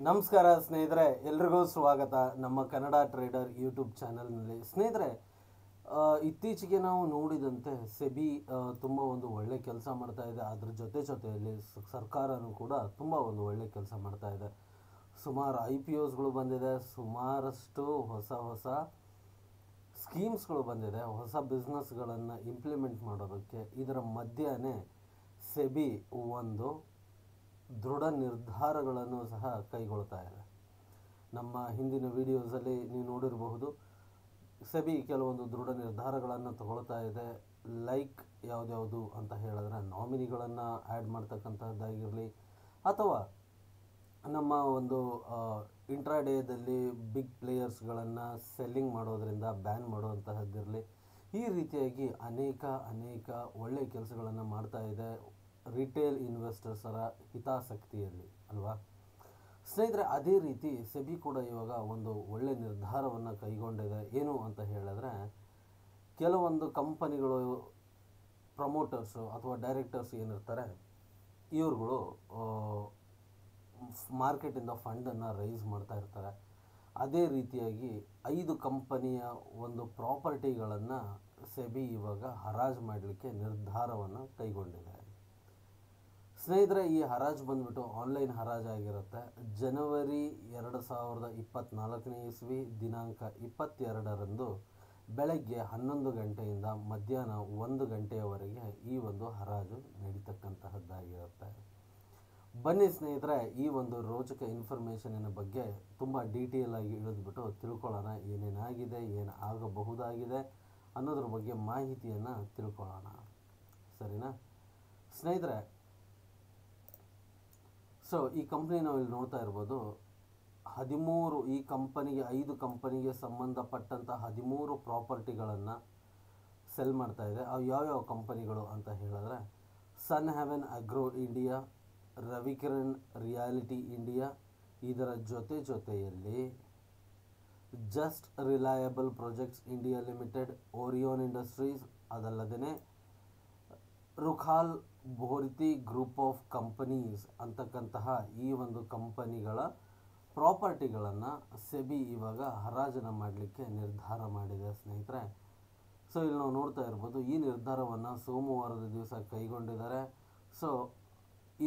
ನಮಸ್ಕಾರ ಸ್ನೇಹಿತರೆ, ಎಲ್ರಿಗೂ ಸ್ವಾಗತ ನಮ್ಮ ಕನ್ನಡ ಟ್ರೇಡರ್ ಯೂಟ್ಯೂಬ್ ಚಾನಲ್ನಲ್ಲಿ. ಸ್ನೇಹಿತರೆ, ಇತ್ತೀಚೆಗೆ ನಾವು ನೋಡಿದಂತೆ ಸೆಬಿ ತುಂಬ ಒಂದು ಒಳ್ಳೆ ಕೆಲಸ ಮಾಡ್ತಾ ಇದೆ. ಅದ್ರ ಜೊತೆಯಲ್ಲಿ ಸರ್ಕಾರನೂ ಕೂಡ ತುಂಬ ಒಂದು ಒಳ್ಳೆ ಕೆಲಸ ಮಾಡ್ತಾ ಇದೆ. ಸುಮಾರು IPOಸ್ಗಳು ಬಂದಿದೆ, ಸುಮಾರಷ್ಟು ಹೊಸ ಸ್ಕೀಮ್ಸ್ಗಳು ಬಂದಿದೆ, ಹೊಸ ಬಿಸ್ನೆಸ್ಗಳನ್ನು ಇಂಪ್ಲಿಮೆಂಟ್ ಮಾಡೋದಕ್ಕೆ. ಇದರ ಮಧ್ಯೆನೇ ಸೆಬಿ ಒಂದು ದೃಢ ನಿರ್ಧಾರಗಳನ್ನು ಸಹ ಕೈಗೊಳ್ತಾ ಇದೆ. ನಮ್ಮ ಹಿಂದಿನ ವಿಡಿಯೋಸಲ್ಲಿ ನೀವು ನೋಡಿರಬಹುದು, ಸೆಬಿ ಕೆಲವೊಂದು ದೃಢ ನಿರ್ಧಾರಗಳನ್ನು ತಗೊಳ್ತಾ ಇದೆ. ಲೈಕ್ ಯಾವುದ್ಯಾವುದು ಅಂತ ಹೇಳಿದ್ರೆ ನಾಮಿನಿಗಳನ್ನು ಆ್ಯಡ್ ಮಾಡ್ತಕ್ಕಂಥದ್ದಾಗಿರಲಿ, ಅಥವಾ ನಮ್ಮ ಒಂದು ಇಂಟ್ರಾಡೇದಲ್ಲಿ ಬಿಗ್ ಪ್ಲೇಯರ್ಸ್ಗಳನ್ನು ಸೆಲ್ಲಿಂಗ್ ಮಾಡೋದರಿಂದ ಬ್ಯಾನ್ ಮಾಡುವಂತಹದ್ದಿರಲಿ, ಈ ರೀತಿಯಾಗಿ ಅನೇಕ ಒಳ್ಳೆಯ ಕೆಲಸಗಳನ್ನು ಮಾಡ್ತಾ ಇದೆ ರಿಟೇಲ್ ಇನ್ವೆಸ್ಟರ್ಸರ ಹಿತಾಸಕ್ತಿಯಲ್ಲಿ ಅಲ್ವಾ ಸ್ನೇಹಿತರೆ. ಅದೇ ರೀತಿ ಸೆಬಿ ಕೂಡ ಇವಾಗ ಒಂದು ಒಳ್ಳೆ ನಿರ್ಧಾರವನ್ನು ಕೈಗೊಂಡಿದೆ. ಏನು ಅಂತ ಹೇಳಿದ್ರೆ, ಕೆಲವೊಂದು ಕಂಪನಿಗಳು ಪ್ರಮೋಟರ್ಸು ಅಥವಾ ಡೈರೆಕ್ಟರ್ಸ್ ಏನಿರ್ತಾರೆ, ಇವ್ರುಗಳು ಮಾರ್ಕೆಟಿಂದ ಫಂಡನ್ನು ರೈಸ್ ಮಾಡ್ತಾ ಇರ್ತಾರೆ. ಅದೇ ರೀತಿಯಾಗಿ 5 ಕಂಪನಿಯ ಒಂದು ಪ್ರಾಪರ್ಟಿಗಳನ್ನು ಸೆಬಿ ಇವಾಗ ಹರಾಜು ಮಾಡಲಿಕ್ಕೆ ನಿರ್ಧಾರವನ್ನು ಕೈಗೊಂಡಿದೆ. ಸ್ನೇಹಿತರೆ, ಈ ಹರಾಜು ಬಂದ್ಬಿಟ್ಟು ಆನ್ಲೈನ್ ಹರಾಜಾಗಿರುತ್ತೆ. ಜನವರಿ 2024 ಇಸ್ವಿ ದಿನಾಂಕ 22ರಂದು ಬೆಳಗ್ಗೆ 11 ಗಂಟೆಯಿಂದ ಮಧ್ಯಾಹ್ನ 1 ಗಂಟೆಯವರೆಗೆ ಈ ಒಂದು ಹರಾಜು ನಡೀತಕ್ಕಂತಹದ್ದಾಗಿರುತ್ತೆ. ಬನ್ನಿ ಸ್ನೇಹಿತರೆ, ಈ ಒಂದು ರೋಚಕ ಇನ್ಫಾರ್ಮೇಷನಿನ ಬಗ್ಗೆ ತುಂಬ ಡೀಟೇಲ್ ಆಗಿ ಇಳಿದ್ಬಿಟ್ಟು ತಿಳ್ಕೊಳ್ಳೋಣ. ಏನೇನಾಗಿದೆ, ಏನು ಆಗಬಹುದಾಗಿದೆ ಅನ್ನೋದ್ರ ಬಗ್ಗೆ ಮಾಹಿತಿಯನ್ನು ತಿಳ್ಕೊಳ್ಳೋಣ, ಸರಿನಾ ಸ್ನೇಹಿತರೆ. ಸೊ ಈ ಕಂಪ್ನಿ ನಾವು ಇಲ್ಲಿ ನೋಡ್ತಾ ಇರ್ಬೋದು, 13 ಈ ಕಂಪನಿಗೆ 5 ಕಂಪನಿಗೆ ಸಂಬಂಧಪಟ್ಟಂಥ 13 ಪ್ರಾಪರ್ಟಿಗಳನ್ನು ಸೆಲ್ ಮಾಡ್ತಾ ಇದೆ. ಅವು ಯಾವ್ಯಾವ ಕಂಪನಿಗಳು ಅಂತ ಹೇಳಿದ್ರೆ, Sun Heaven Agro India, Ravikiran Reality India, ಇದರ ಜೊತೆಯಲ್ಲಿ just Reliable Projects India Limited, Orion Industries, ಅದಲ್ಲದೇ ರುಖಾಲ್ ಬೋರ್ತಿ ಗ್ರೂಪ್ ಆಫ್ ಕಂಪನೀಸ್ ಅಂತಕ್ಕಂತಹ ಈ ಒಂದು ಕಂಪನಿಗಳ ಪ್ರಾಪರ್ಟಿಗಳನ್ನು ಸೆಬಿ ಇವಾಗ ಹರಾಜನ್ನು ಮಾಡಲಿಕ್ಕೆ ನಿರ್ಧಾರ ಮಾಡಿದೆ ಸ್ನೇಹಿತರೆ. ಸೊ ಇಲ್ಲಿ ನಾವು ನೋಡ್ತಾ ಇರ್ಬೋದು, ಈ ನಿರ್ಧಾರವನ್ನು ಸೋಮವಾರದ ದಿವಸ ಕೈಗೊಂಡಿದ್ದಾರೆ. ಸೊ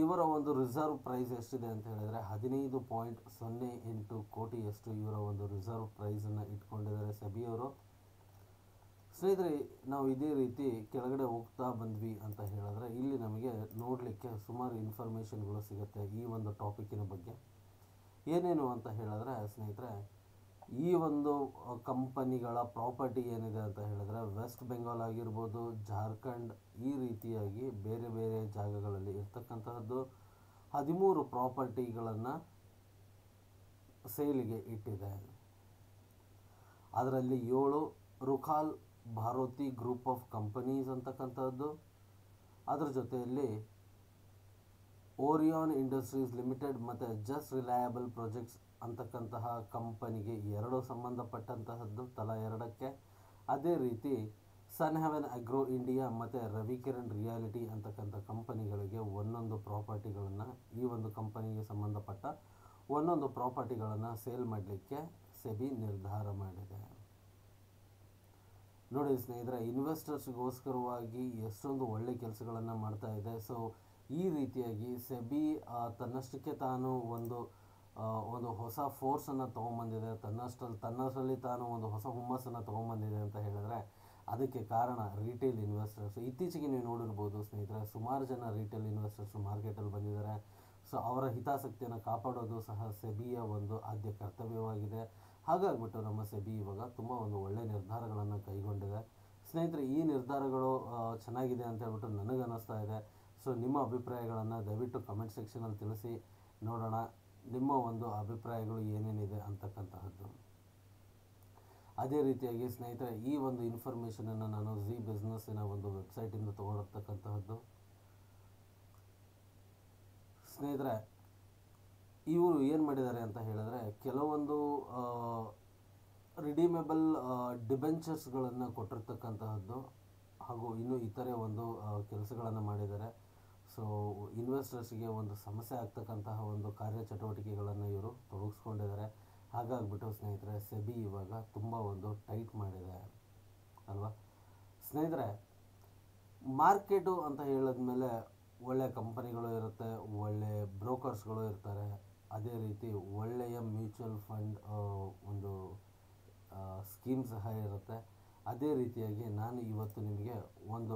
ಇವರ ಒಂದು ರಿಸರ್ವ್ ಪ್ರೈಸ್ ಎಷ್ಟಿದೆ ಅಂತ ಹೇಳಿದರೆ 15.08 ಕೋಟಿಯಷ್ಟು ಇವರ ಒಂದು ರಿಸರ್ವ್ ಪ್ರೈಸನ್ನು ಇಟ್ಕೊಂಡಿದ್ದಾರೆ ಸೆಬಿಯವರು. ಸ್ನೇಹಿತರೆ, ನಾವು ಇದೇ ರೀತಿ ಕೆಳಗಡೆ ಹೋಗ್ತಾ ಬಂದ್ವಿ ಅಂತ ಹೇಳಿದ್ರೆ, ಇಲ್ಲಿ ನಮಗೆ ನೋಡಲಿಕ್ಕೆ ಸುಮಾರು ಇನ್ಫಾರ್ಮೇಷನ್ಗಳು ಸಿಗುತ್ತೆ ಈ ಒಂದು ಟಾಪಿಕ್ಕಿನ ಬಗ್ಗೆ. ಏನೇನು ಅಂತ ಹೇಳಿದ್ರೆ ಸ್ನೇಹಿತರೆ, ಈ ಒಂದು ಕಂಪನಿಗಳ ಪ್ರಾಪರ್ಟಿ ಏನಿದೆ ಅಂತ ಹೇಳಿದ್ರೆ, ವೆಸ್ಟ್ ಬೆಂಗಾಲ್ ಆಗಿರ್ಬೋದು, ಜಾರ್ಖಂಡ್, ಈ ರೀತಿಯಾಗಿ ಬೇರೆ ಜಾಗಗಳಲ್ಲಿ ಇರ್ತಕ್ಕಂತಹದ್ದು 13 ಪ್ರಾಪರ್ಟಿಗಳನ್ನು ಸೇಲಿಗೆ ಇಟ್ಟಿದೆ. ಅದರಲ್ಲಿ 7 ರುಖಾಲ್ ಭಾರತಿ ಗ್ರೂಪ್ ಆಫ್ ಕಂಪನೀಸ್ ಅಂತಕ್ಕಂಥದ್ದು, ಅದರ ಜೊತೆಯಲ್ಲಿ ಓರಿಯಾನ್ ಇಂಡಸ್ಟ್ರೀಸ್ ಲಿಮಿಟೆಡ್ ಮತ್ತು ಜಸ್ಟ್ ರಿಲಯಬಲ್ ಪ್ರಾಜೆಕ್ಟ್ಸ್ ಅಂತಕ್ಕಂತಹ ಕಂಪನಿಗೆ 2 ಸಂಬಂಧಪಟ್ಟಂತಹದ್ದು, ತಲಾ 2ಕ್ಕೆ. ಅದೇ ರೀತಿ ಸನ್ ಹೆವೆನ್ ಅಗ್ರೋ ಇಂಡಿಯಾ ಮತ್ತು ರವಿಕಿರಣ್ ರಿಯಾಲಿಟಿ ಅಂತಕ್ಕಂಥ ಕಂಪನಿಗಳಿಗೆ 1 ಪ್ರಾಪರ್ಟಿಗಳನ್ನು, ಈ ಒಂದು ಕಂಪನಿಗೆ ಸಂಬಂಧಪಟ್ಟ 1 ಪ್ರಾಪರ್ಟಿಗಳನ್ನು ಸೇಲ್ ಮಾಡಲಿಕ್ಕೆ ಸೆಬಿ ನಿರ್ಧಾರ ಮಾಡಿದೆ. ನೋಡಿ ಸ್ನೇಹಿತರೆ, ಇನ್ವೆಸ್ಟರ್ಸ್ಗೋಸ್ಕರವಾಗಿ ಎಷ್ಟೊಂದು ಒಳ್ಳೆ ಕೆಲಸಗಳನ್ನು ಮಾಡ್ತಾ ಇದೆ. ಸೊ ಈ ರೀತಿಯಾಗಿ ಸೆಬಿ ತನ್ನಷ್ಟಕ್ಕೆ ತಾನು ಒಂದು ಹೊಸ ಫೋರ್ಸನ್ನು ತೊಗೊಂಬಂದಿದೆ, ತನ್ನಷ್ಟರಲ್ಲಿ ತಾನು ಒಂದು ಹೊಸ ಹುಮ್ಮಸ್ಸನ್ನು ತೊಗೊಂಬಂದಿದೆ ಅಂತ ಹೇಳಿದ್ರೆ ಅದಕ್ಕೆ ಕಾರಣ ರಿಟೇಲ್ ಇನ್ವೆಸ್ಟರ್ಸ್. ಇತ್ತೀಚೆಗೆ ನೀವು ನೋಡಿರ್ಬೋದು ಸ್ನೇಹಿತರೆ, ಸುಮಾರು ಜನ ರಿಟೇಲ್ ಇನ್ವೆಸ್ಟರ್ಸ್ ಮಾರ್ಕೆಟಲ್ಲಿ ಬಂದಿದ್ದಾರೆ. ಸೊ ಅವರ ಹಿತಾಸಕ್ತಿಯನ್ನು ಕಾಪಾಡೋದು ಸಹ ಸೆಬಿಯ ಒಂದು ಆದ್ಯ ಕರ್ತವ್ಯವಾಗಿದೆ. ಹಾಗಾಗ್ಬಿಟ್ಟು ನಮ್ಮ ಸೆಬಿ ಇವಾಗ ತುಂಬ ಒಂದು ಒಳ್ಳೆಯ ನಿರ್ಧಾರಗಳನ್ನು ಕೈಗೊಂಡಿದೆ ಸ್ನೇಹಿತರೆ. ಈ ನಿರ್ಧಾರಗಳು ಚೆನ್ನಾಗಿದೆ ಅಂತ ಹೇಳ್ಬಿಟ್ಟು ನನಗನ್ನಿಸ್ತಾ ಇದೆ. ಸೊ ನಿಮ್ಮ ಅಭಿಪ್ರಾಯಗಳನ್ನು ದಯವಿಟ್ಟು ಕಮೆಂಟ್ ಸೆಕ್ಷನಲ್ಲಿ ತಿಳಿಸಿ, ನೋಡೋಣ ನಿಮ್ಮ ಒಂದು ಅಭಿಪ್ರಾಯಗಳು ಏನೇನಿದೆ ಅಂತಕ್ಕಂತಹದ್ದು. ಅದೇ ರೀತಿಯಾಗಿ ಸ್ನೇಹಿತರೆ, ಈ ಒಂದು ಇನ್ಫಾರ್ಮೇಷನನ್ನು ನಾನು ಝೀ ಬಿಸ್ನೆಸ್ಸಿನ ಒಂದು ವೆಬ್ಸೈಟಿಂದ ತೊಗೊಂಡಿರ್ತಕ್ಕಂತಹದ್ದು. ಸ್ನೇಹಿತರೆ, ಇವರು ಏನು ಮಾಡಿದ್ದಾರೆ ಅಂತ ಹೇಳಿದ್ರೆ, ಕೆಲವೊಂದು ರಿಡೀಮೇಬಲ್ ಡಿಬೆಂಚರ್ಸ್ಗಳನ್ನು ಕೊಟ್ಟಿರ್ತಕ್ಕಂತಹದ್ದು ಹಾಗೂ ಇನ್ನೂ ಇತರೆ ಒಂದು ಕೆಲಸಗಳನ್ನು ಮಾಡಿದ್ದಾರೆ. ಸೊ ಇನ್ವೆಸ್ಟರ್ಸ್ಗೆ ಒಂದು ಸಮಸ್ಯೆ ಆಗ್ತಕ್ಕಂತಹ ಒಂದು ಕಾರ್ಯಚಟುವಟಿಕೆಗಳನ್ನು ಇವರು ತೊಡಗಿಸ್ಕೊಂಡಿದ್ದಾರೆ. ಹಾಗಾಗಿಬಿಟ್ಟು ಸ್ನೇಹಿತರೆ ಸೆಬಿ ಇವಾಗ ತುಂಬ ಒಂದು ಟೈಟ್ ಮಾಡಿದೆ ಅಲ್ವಾ. ಸ್ನೇಹಿತರೆ ಮಾರ್ಕೆಟು ಅಂತ ಹೇಳಿದ್ಮೇಲೆ ಒಳ್ಳೆಯ ಕಂಪನಿಗಳು ಇರುತ್ತೆ, ಒಳ್ಳೆಯ ಬ್ರೋಕರ್ಸ್ಗಳು ಇರ್ತಾರೆ, ಅದೇ ರೀತಿ ಒಳ್ಳೆಯ ಮ್ಯೂಚುವಲ್ ಫಂಡ್ ಒಂದು ಸ್ಕೀಮ್ ಸಹ ಇರುತ್ತೆ. ಅದೇ ರೀತಿಯಾಗಿ ನಾನು ಇವತ್ತು ನಿಮಗೆ ಒಂದು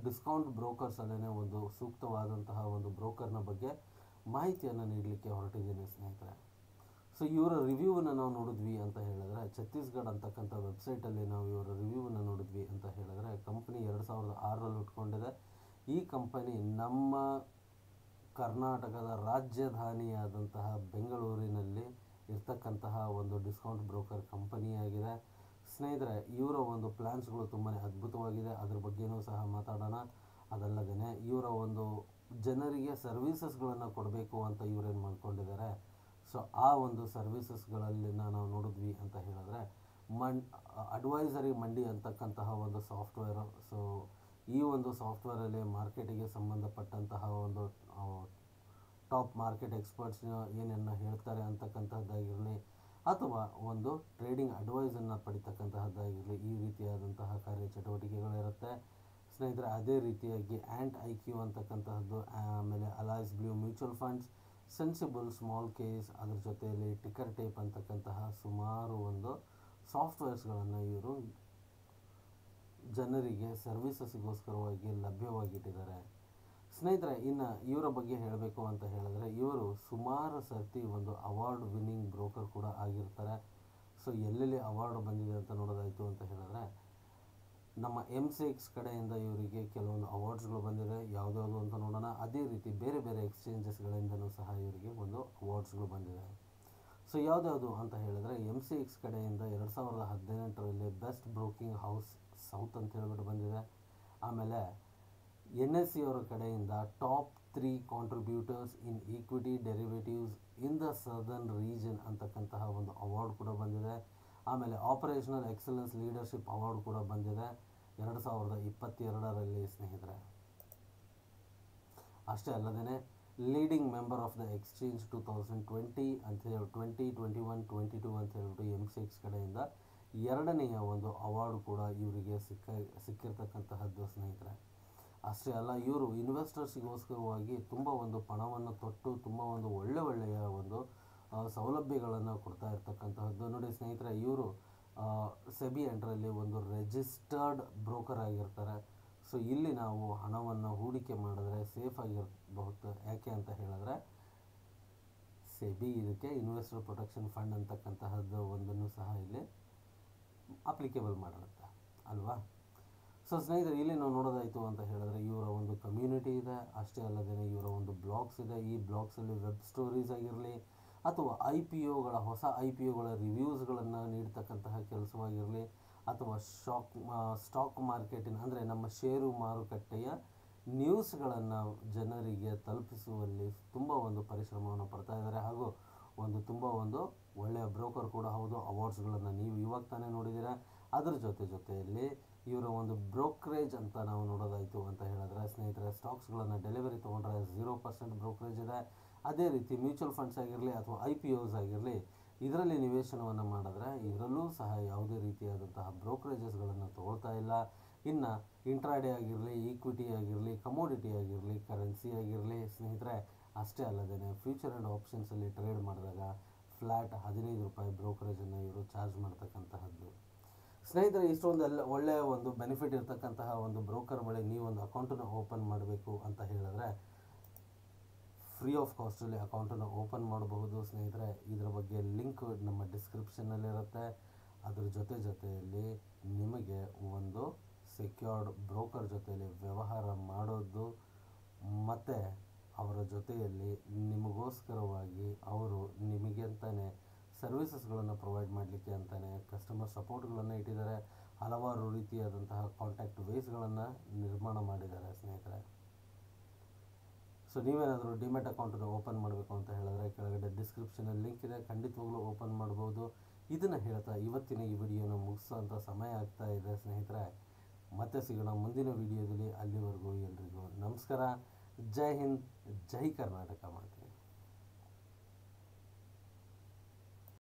ಡಿಸ್ಕೌಂಟ್ ಬ್ರೋಕರ್ಸಲ್ಲೇ ಒಂದು ಸೂಕ್ತವಾದಂತಹ ಒಂದು ಬ್ರೋಕರ್ನ ಬಗ್ಗೆ ಮಾಹಿತಿಯನ್ನು ನೀಡಲಿಕ್ಕೆ ಹೊರಟಿದ್ದೀನಿ ಸ್ನೇಹಿತರೆ. ಸೊ ಇವರ ರಿವ್ಯೂವನ್ನು ನಾವು ನೋಡಿದ್ವಿ ಅಂತ ಹೇಳಿದ್ರೆ, ಛತ್ತೀಸ್ಗಢ ಅಂತಕ್ಕಂಥ ವೆಬ್ಸೈಟಲ್ಲಿ ನಾವು ಇವರ ರಿವ್ಯೂವನ್ನು ನೋಡಿದ್ವಿ ಅಂತ ಹೇಳಿದ್ರೆ, ಕಂಪನಿ 2006ರಲ್ಲಿ ಹುಟ್ಕೊಂಡಿದೆ. ಈ ಕಂಪನಿ ನಮ್ಮ ಕರ್ನಾಟಕದ ರಾಜಧಾನಿಯಾದಂತಹ ಬೆಂಗಳೂರಿನಲ್ಲಿ ಇರ್ತಕ್ಕಂತಹ ಒಂದು ಡಿಸ್ಕೌಂಟ್ ಬ್ರೋಕರ್ ಕಂಪನಿಯಾಗಿದೆ ಸ್ನೇಹಿತರೆ. ಇವರ ಒಂದು ಪ್ಲ್ಯಾನ್ಸ್ಗಳು ತುಂಬಾ ಅದ್ಭುತವಾಗಿದೆ, ಅದ್ರ ಬಗ್ಗೆಯೂ ಸಹ ಮಾತಾಡೋಣ. ಅದಲ್ಲದೇ ಇವರ ಒಂದು ಜನರಿಗೆ ಸರ್ವೀಸಸ್ಗಳನ್ನು ಕೊಡಬೇಕು ಅಂತ ಇವರೇನು ಮಾಡ್ಕೊಂಡಿದ್ದಾರೆ. ಸೊ ಆ ಒಂದು ಸರ್ವೀಸಸ್ಗಳಲ್ಲಿ ನಾವು ನೋಡಿದ್ವಿ ಅಂತ ಹೇಳಿದ್ರೆ, ಅಡ್ವೈಸರಿ ಮಂಡಿ ಅಂತಕ್ಕಂತಹ ಒಂದು ಸಾಫ್ಟ್ವೇರು. ಸೊ ಈ ಒಂದು ಸಾಫ್ಟ್ವೇರಲ್ಲಿ ಮಾರ್ಕೆಟಿಗೆ ಸಂಬಂಧಪಟ್ಟಂತಹ ಒಂದು ಟಾಪ್ ಮಾರ್ಕೆಟ್ ಎಕ್ಸ್ಪರ್ಟ್ಸ್ ಏನೇನು ಹೇಳ್ತಾರೆ ಅಂತಕ್ಕಂಥದ್ದಾಗಿರಲಿ, ಅಥವಾ ಒಂದು ಟ್ರೇಡಿಂಗ್ ಅಡ್ವೈಸನ್ನು ಪಡಿತಕ್ಕಂತಹದ್ದಾಗಿರಲಿ, ಈ ರೀತಿಯಾದಂತಹ ಕಾರ್ಯಚಟುವಟಿಕೆಗಳಿರುತ್ತೆ ಸ್ನೇಹಿತರೆ. ಅದೇ ರೀತಿಯಾಗಿ ಆ್ಯಂಟ್ IQ ಅಂತಕ್ಕಂತಹದ್ದು, ಆಮೇಲೆ alloys blue mutual funds, sensible small case, ಅದ್ರ ಜೊತೆಯಲ್ಲಿ ಟಿಕ್ಕರ್ ಟೇಪ್ ಅಂತಕ್ಕಂತಹ ಸುಮಾರು ಒಂದು ಸಾಫ್ಟ್ವೇರ್ಸ್ಗಳನ್ನು ಇವರು ಜನರಿಗೆ ಸರ್ವೀಸಸ್ಗೋಸ್ಕರವಾಗಿ ಲಭ್ಯವಾಗಿಟ್ಟಿದ್ದಾರೆ ಸ್ನೇಹಿತರೆ. ಇನ್ನು ಇವರ ಬಗ್ಗೆ ಹೇಳಬೇಕು ಅಂತ ಹೇಳಿದ್ರೆ, ಇವರು ಸುಮಾರು ಸರ್ತಿ ಒಂದು ಅವಾರ್ಡ್ ವಿನ್ನಿಂಗ್ ಬ್ರೋಕರ್ ಕೂಡ ಆಗಿರ್ತಾರೆ. ಸೊ ಎಲ್ಲೆಲ್ಲಿ ಅವಾರ್ಡ್ ಬಂದಿದೆ ಅಂತ ನೋಡೋದಾಯಿತು ಅಂತ ಹೇಳಿದ್ರೆ, ನಮ್ಮ MCX ಕಡೆಯಿಂದ ಇವರಿಗೆ ಕೆಲವೊಂದು ಅವಾರ್ಡ್ಸ್ಗಳು ಬಂದಿದೆ. ಯಾವುದ್ಯಾವುದು ಅಂತ ನೋಡೋಣ. ಅದೇ ರೀತಿ ಬೇರೆ ಬೇರೆ ಎಕ್ಸ್ಚೇಂಜಸ್ಗಳಿಂದನೂ ಸಹ ಇವರಿಗೆ ಒಂದು ಅವಾರ್ಡ್ಸ್ಗಳು ಬಂದಿದೆ. ಸೊ ಯಾವುದ್ಯಾವುದು ಅಂತ ಹೇಳಿದ್ರೆ, MCX ಕಡೆಯಿಂದ 2018ರಲ್ಲಿ ಬೆಸ್ಟ್ ಬ್ರೋಕಿಂಗ್ ಹೌಸ್ ಸೌತ್ ಅಂತ ಹೇಳ್ಬಿಟ್ಟು ಬಂದಿದೆ. ಆಮೇಲೆ NSE ಅವರ ಕಡೆಯಿಂದ top 3 contributors in equity derivatives in the southern region ಅಂತಕ್ಕಂತಹ ಒಂದು ಅವಾರ್ಡ್ ಕೂಡ ಬಂದಿದೆ. ಆಮೇಲೆ ಆಪರೇಷನಲ್ ಎಕ್ಸಲೆನ್ಸ್ ಲೀಡರ್ಶಿಪ್ ಅವಾರ್ಡ್ ಕೂಡ ಬಂದಿದೆ 2022ರಲ್ಲಿ ಸ್ನೇಹಿತರೆ. ಅಷ್ಟೇ ಅಲ್ಲದೇ leading member of the exchange 2020 ಅಂತ ಹೇಳಿ 2021 22 ಅಂತ ಹೇಳ್ಬಿಟ್ಟು MCX ಕಡೆಯಿಂದ 2ನೆಯ ಒಂದು ಅವಾರ್ಡ್ ಕೂಡ ಇವರಿಗೆ ಸಿಕ್ಕಿರ್ತಕ್ಕಂತಹದ್ದು ಸ್ನೇಹಿತರೆ. ಅಷ್ಟೇ ಅಲ್ಲ, ಇವರು ಇನ್ವೆಸ್ಟರ್ಸಿಗೋಸ್ಕರವಾಗಿ ತುಂಬ ಒಂದು ಪಣವನ್ನು ತೊಟ್ಟು ತುಂಬ ಒಂದು ಒಳ್ಳೆಯ ಒಂದು ಸೌಲಭ್ಯಗಳನ್ನು ಕೊಡ್ತಾ ಇರ್ತಕ್ಕಂತಹದ್ದು. ನೋಡಿ ಸ್ನೇಹಿತರೆ, ಇವರು ಸೆಬಿ ಅಂಡರಲ್ಲಿ ಒಂದು ರಿಜಿಸ್ಟರ್ಡ್ ಬ್ರೋಕರ್ ಆಗಿರ್ತಾರೆ. ಸೊ ಇಲ್ಲಿ ನಾವು ಹಣವನ್ನು ಹೂಡಿಕೆ ಮಾಡಿದ್ರೆ ಸೇಫ್ ಆಗಿರಬಹುದು. ಯಾಕೆ ಅಂತ ಹೇಳಿದ್ರೆ, ಸೆಬಿ ಇದಕ್ಕೆ ಇನ್ವೆಸ್ಟರ್ ಪ್ರೊಟೆಕ್ಷನ್ ಫಂಡ್ ಅಂತಕ್ಕಂತಹದ್ದು ಒಂದನ್ನು ಸಹ ಇಲ್ಲಿ ಅಪ್ಲಿಕೇಬಲ್ ಮಾಡಿರುತ್ತೆ ಅಲ್ವಾ. ಸೊ ಸ್ನೇಹಿತರೆ, ಇಲ್ಲಿ ನಾವು ನೋಡೋದಾಯಿತು ಅಂತ ಹೇಳಿದ್ರೆ, ಇವರ ಒಂದು ಕಮ್ಯುನಿಟಿ ಇದೆ. ಅಷ್ಟೇ ಅಲ್ಲದೇ ಇವರ ಒಂದು ಬ್ಲಾಗ್ಸ್ ಇದೆ. ಈ ಬ್ಲಾಗ್ಸಲ್ಲಿ ವೆಬ್ ಸ್ಟೋರೀಸ್ ಆಗಿರಲಿ, ಅಥವಾ ಹೊಸ IPOಗಳ ರಿವ್ಯೂಸ್ಗಳನ್ನು ನೀಡ್ತಕ್ಕಂತಹ ಕೆಲಸವಾಗಿರಲಿ, ಅಥವಾ ಸ್ಟಾಕ್ ಮಾರ್ಕೆಟಿನ ಅಂದರೆ ನಮ್ಮ ಷೇರು ಮಾರುಕಟ್ಟೆಯ ನ್ಯೂಸ್ಗಳನ್ನು ಜನರಿಗೆ ತಲುಪಿಸುವಲ್ಲಿ ತುಂಬ ಒಂದು ಪರಿಶ್ರಮವನ್ನು ಪಡ್ತಾ ಇದ್ದಾರೆ. ಹಾಗೂ ಒಂದು ತುಂಬ ಒಂದು ಒಳ್ಳೆಯ ಬ್ರೋಕರ್ ಕೂಡ ಹೌದು. ಅವಾರ್ಡ್ಸ್ಗಳನ್ನು ನೀವು ಇವಾಗ ತಾನೇ ನೋಡಿದ್ದೀರಾ. ಅದರ ಜೊತೆಯಲ್ಲಿ ಇವರ ಒಂದು ಬ್ರೋಕರೇಜ್ ಅಂತ ನಾವು ನೋಡೋದಾಯಿತು ಅಂತ ಹೇಳಿದ್ರೆ ಸ್ನೇಹಿತರೆ, ಸ್ಟಾಕ್ಸ್ಗಳನ್ನು ಡೆಲಿವರಿ ತೊಗೊಂಡ್ರೆ 0% ಬ್ರೋಕರೇಜ್ ಇದೆ. ಅದೇ ರೀತಿ ಮ್ಯೂಚುವಲ್ ಫಂಡ್ಸ್ ಆಗಿರಲಿ ಅಥವಾ IPOs ಆಗಿರಲಿ, ಇದರಲ್ಲಿ ನಿವೇಶನವನ್ನು ಮಾಡಿದ್ರೆ ಇದರಲ್ಲೂ ಸಹ ಯಾವುದೇ ರೀತಿಯಾದಂತಹ ಬ್ರೋಕರೇಜಸ್ಗಳನ್ನು ತೊಗೊಳ್ತಾ ಇಲ್ಲ. ಇನ್ನು ಇಂಟ್ರಾಡೇ ಆಗಿರಲಿ, ಈಕ್ವಿಟಿ ಆಗಿರಲಿ, ಕಮೋಡಿಟಿ ಆಗಿರಲಿ, ಕರೆನ್ಸಿ ಆಗಿರಲಿ ಸ್ನೇಹಿತರೆ, ಅಷ್ಟೇ ಅಲ್ಲದೇ ಫ್ಯೂಚರ್ ಆ್ಯಂಡ್ ಆಪ್ಷನ್ಸಲ್ಲಿ ಟ್ರೇಡ್ ಮಾಡಿದಾಗ ಫ್ಲ್ಯಾಟ್ 15 ರೂಪಾಯಿ ಬ್ರೋಕರೇಜನ್ನು ಇವರು ಚಾರ್ಜ್ ಮಾಡ್ತಕ್ಕಂತಹದ್ದು ಸ್ನೇಹಿತರೆ. ಇಷ್ಟೊಂದು ಒಳ್ಳೆಯ ಒಂದು ಬೆನಿಫಿಟ್ ಇರ್ತಕ್ಕಂತಹ ಒಂದು ಬ್ರೋಕರ್ ಬಳಿ ನೀವು ಒಂದು ಅಕೌಂಟನ್ನು ಓಪನ್ ಮಾಡಬೇಕು ಅಂತ ಹೇಳಿದ್ರೆ ಫ್ರೀ ಆಫ್ ಕಾಸ್ಟಲ್ಲಿ ಅಕೌಂಟನ್ನು ಓಪನ್ ಮಾಡಬಹುದು ಸ್ನೇಹಿತರೆ. ಇದರ ಬಗ್ಗೆ ಲಿಂಕ್ ನಮ್ಮ ಡಿಸ್ಕ್ರಿಪ್ಷನ್ನಲ್ಲಿರುತ್ತೆ. ಅದರ ಜೊತೆಯಲ್ಲಿ ನಿಮಗೆ ಒಂದು ಸೆಕ್ಯೂರ್ಡ್ ಬ್ರೋಕರ್ ಜೊತೆಯಲ್ಲಿ ವ್ಯವಹಾರ ಮಾಡೋದು, ಮತ್ತು ಅವರ ಜೊತೆಯಲ್ಲಿ ನಿಮಗೋಸ್ಕರವಾಗಿ ಅವರು ನಿಮಗೆ ಅಂತಲೇ ಸರ್ವೀಸಸ್ಗಳನ್ನು ಪ್ರೊವೈಡ್ ಮಾಡಲಿಕ್ಕೆ ಅಂತಲೇ ಕಸ್ಟಮರ್ ಸಪೋರ್ಟ್ಗಳನ್ನು ಇಟ್ಟಿದ್ದಾರೆ. ಹಲವಾರು ರೀತಿಯಾದಂತಹ ಕಾಂಟ್ಯಾಕ್ಟ್ ವೇಸ್ಗಳನ್ನು ನಿರ್ಮಾಣ ಮಾಡಿದ್ದಾರೆ ಸ್ನೇಹಿತರೆ. ಸೊ ನೀವೇನಾದರೂ ಡಿಮ್ಯಾಟ್ ಅಕೌಂಟನ್ನು ಓಪನ್ ಮಾಡಬೇಕು ಅಂತ ಹೇಳಿದ್ರೆ ಕೆಳಗಡೆ ಡಿಸ್ಕ್ರಿಪ್ಷನಲ್ಲಿ ಲಿಂಕ್ ಇದೆ, ಖಂಡಿತವಾಗ್ಲೂ ಓಪನ್ ಮಾಡ್ಬೋದು. ಇದನ್ನು ಹೇಳ್ತಾ ಇವತ್ತಿನ ಈ ವಿಡಿಯೋನ ಮುಗಿಸೋಂಥ ಸಮಯ ಆಗ್ತಾ ಇದೆ ಸ್ನೇಹಿತರೆ. ಮತ್ತೆ ಸಿಗೋಣ ಮುಂದಿನ ವಿಡಿಯೋದಲ್ಲಿ. ಅಲ್ಲಿವರೆಗೂ ಎಲ್ರಿಗೂ ನಮಸ್ಕಾರ. ಜೈ ಹಿಂದ್, ಜೈ ಕರ್ನಾಟಕ ಮಾತೆ.